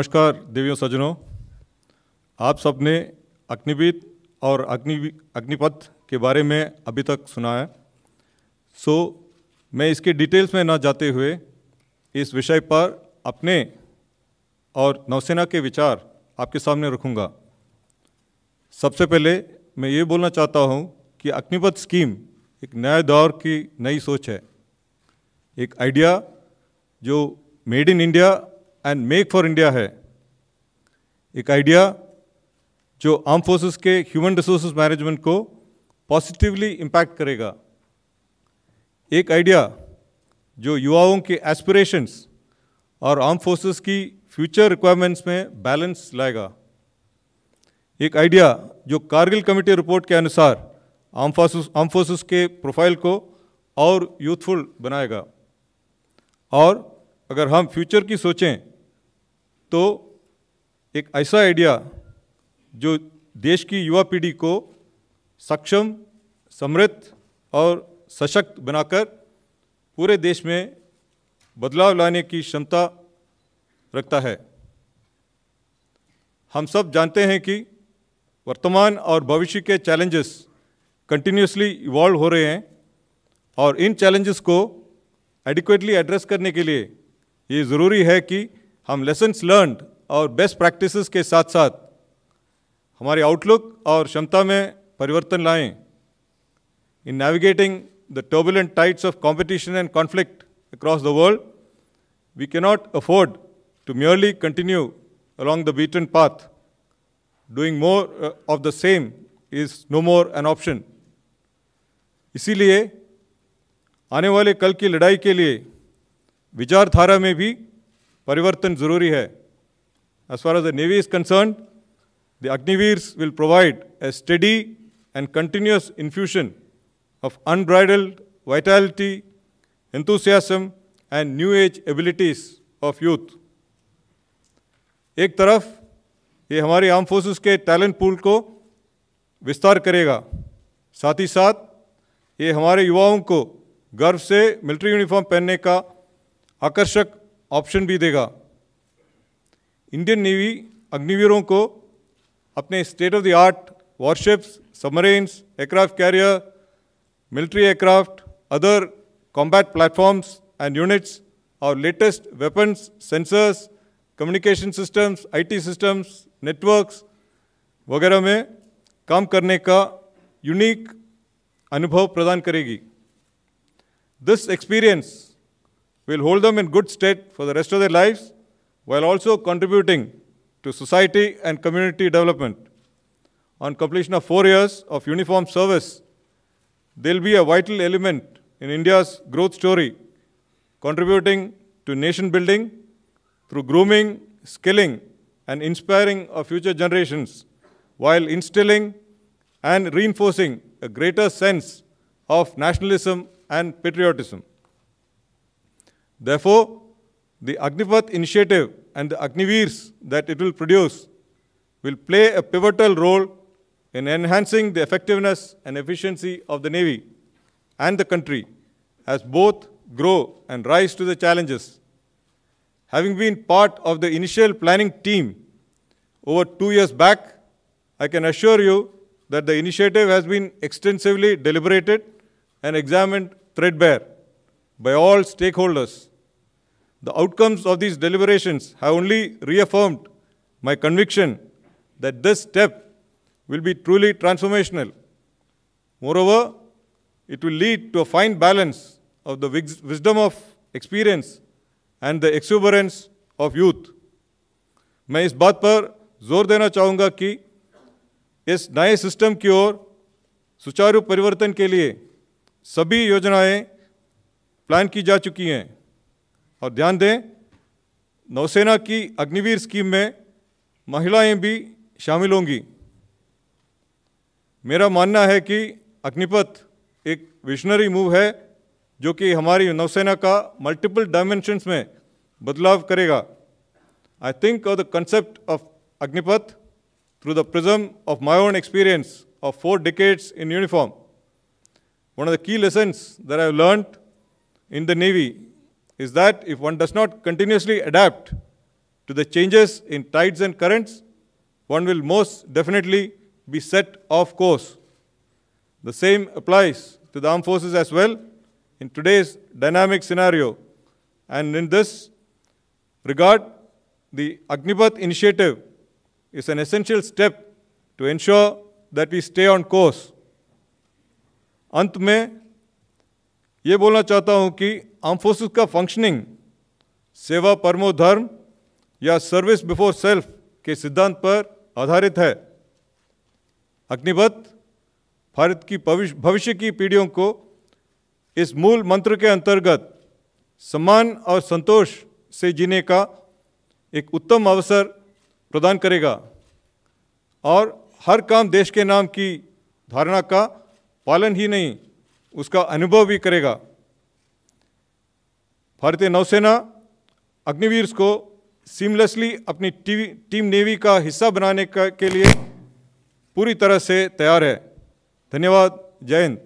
नमस्कार देवियों सज्जनों, आप सबने अग्निवीर और अग्निपथ के बारे में अभी तक सुना है। मैं इसके डिटेल्स में न जाते हुए इस विषय पर अपने और नौसेना के विचार आपके सामने रखूंगा। सबसे पहले मैं ये बोलना चाहता हूँ कि अग्निपथ स्कीम एक नए दौर की नई सोच है, एक आइडिया जो made in India and make for India है, एक आइडिया जो आर्म फोर्सेस के ह्यूमन रिसोर्सेज मैनेजमेंट को पॉजिटिवली इम्पैक्ट करेगा, एक आइडिया जो युवाओं के एस्पिरेशंस और आर्म फोर्सेस की फ्यूचर रिक्वायरमेंट्स में बैलेंस लाएगा, एक आइडिया जो कारगिल कमेटी रिपोर्ट के अनुसार आर्म फोर्सेस के प्रोफाइल को और यूथफुल बनाएगा। और अगर हम फ्यूचर की सोचें तो एक ऐसा आइडिया जो देश की युवा पीढ़ी को सक्षम, समृद्ध और सशक्त बनाकर पूरे देश में बदलाव लाने की क्षमता रखता है। हम सब जानते हैं कि वर्तमान और भविष्य के चैलेंजेस कंटिन्यूसली इवॉल्व हो रहे हैं और इन चैलेंजेस को एडिक्वेटली एड्रेस करने के लिए ये ज़रूरी है कि हम लेसन्स लर्न्ड और बेस्ट प्रैक्टिसेस के साथ साथ हमारी आउटलुक और क्षमता में परिवर्तन लाएं। In navigating the turbulent tides of competition and conflict across the world, we cannot afford to merely continue along the beaten path. Doing more of the same is no more an option. इसीलिए आने वाले कल की लड़ाई के लिए विचारधारा में भी परिवर्तन जरूरी है। As far as the Navy is concerned, the Agniveers will provide a steady and continuous infusion of unbridled vitality, enthusiasm and new age abilities of youth. एक तरफ ये हमारी आर्म फोर्सेस के टैलेंट पूल को विस्तार करेगा, साथ ही साथ ये हमारे युवाओं को गर्व से मिलिट्री यूनिफॉर्म पहनने का आकर्षक ऑप्शन भी देगा। इंडियन नेवी अग्निवीरों को अपने state of the art warships, submarines, aircraft carrier, military aircraft, other combat platforms and units और latest weapons, sensors, communication systems, IT systems, networks वगैरह में काम करने का यूनिक अनुभव प्रदान करेगी। This experience will hold them in good state for the rest of their lives while also contributing to society and community development. On completion of 4 years of uniform service, they will be a vital element in India's growth story, contributing to nation building through grooming, skilling, and inspiring of future generations, while instilling and reinforcing a greater sense of nationalism and patriotism. Therefore, the Agnipath initiative and the Agniveers that it will produce will play a pivotal role in enhancing the effectiveness and efficiency of the Navy and the country as both grow and rise to the challenges. Having been part of the initial planning team over 2 years back, I can assure you that the initiative has been extensively deliberated and examined threadbare by all stakeholders. The outcomes of these deliberations have only reaffirmed my conviction that this step will be truly transformational. Moreover, it will lead to a fine balance of the wisdom of experience and the exuberance of youth. मैं इस बात पर जोर देना चाहूँगा कि इस नए सिस्टम की ओर सुचारू परिवर्तन के लिए सभी योजनाएं प्लान की जा चुकी हैं। और ध्यान दें, नौसेना की अग्निवीर स्कीम में महिलाएं भी शामिल होंगी। मेरा मानना है कि अग्निपथ एक विजनरी मूव है जो कि हमारी नौसेना का मल्टीपल डायमेंशंस में बदलाव करेगा। I think of the concept of Agnipath through the prism of my own experience of 4 decades in uniform. One of the key lessons that I have learned in the Navy is that if one does not continuously adapt to to the changes in tides and currents, one will most definitely be set off course. The same applies to the armed forces as well in today's dynamic scenario. And in this regard, the Agnipath initiative is an essential step to ensure that we stay on course. अंत में ये बोलना चाहता हूँ कि arm forces का functioning सेवा परमो धर्म या सर्विस बिफोर सेल्फ के सिद्धांत पर आधारित है। अग्निपथ भारत की भविष्य की पीढ़ियों को इस मूल मंत्र के अंतर्गत सम्मान और संतोष से जीने का एक उत्तम अवसर प्रदान करेगा और हर काम देश के नाम की धारणा का पालन ही नहीं, उसका अनुभव भी करेगा। भारतीय नौसेना अग्निवीर्स को सीमलेसली अपनी टीम नेवी का हिस्सा बनाने के लिए पूरी तरह से तैयार है। धन्यवाद। जय हिंद।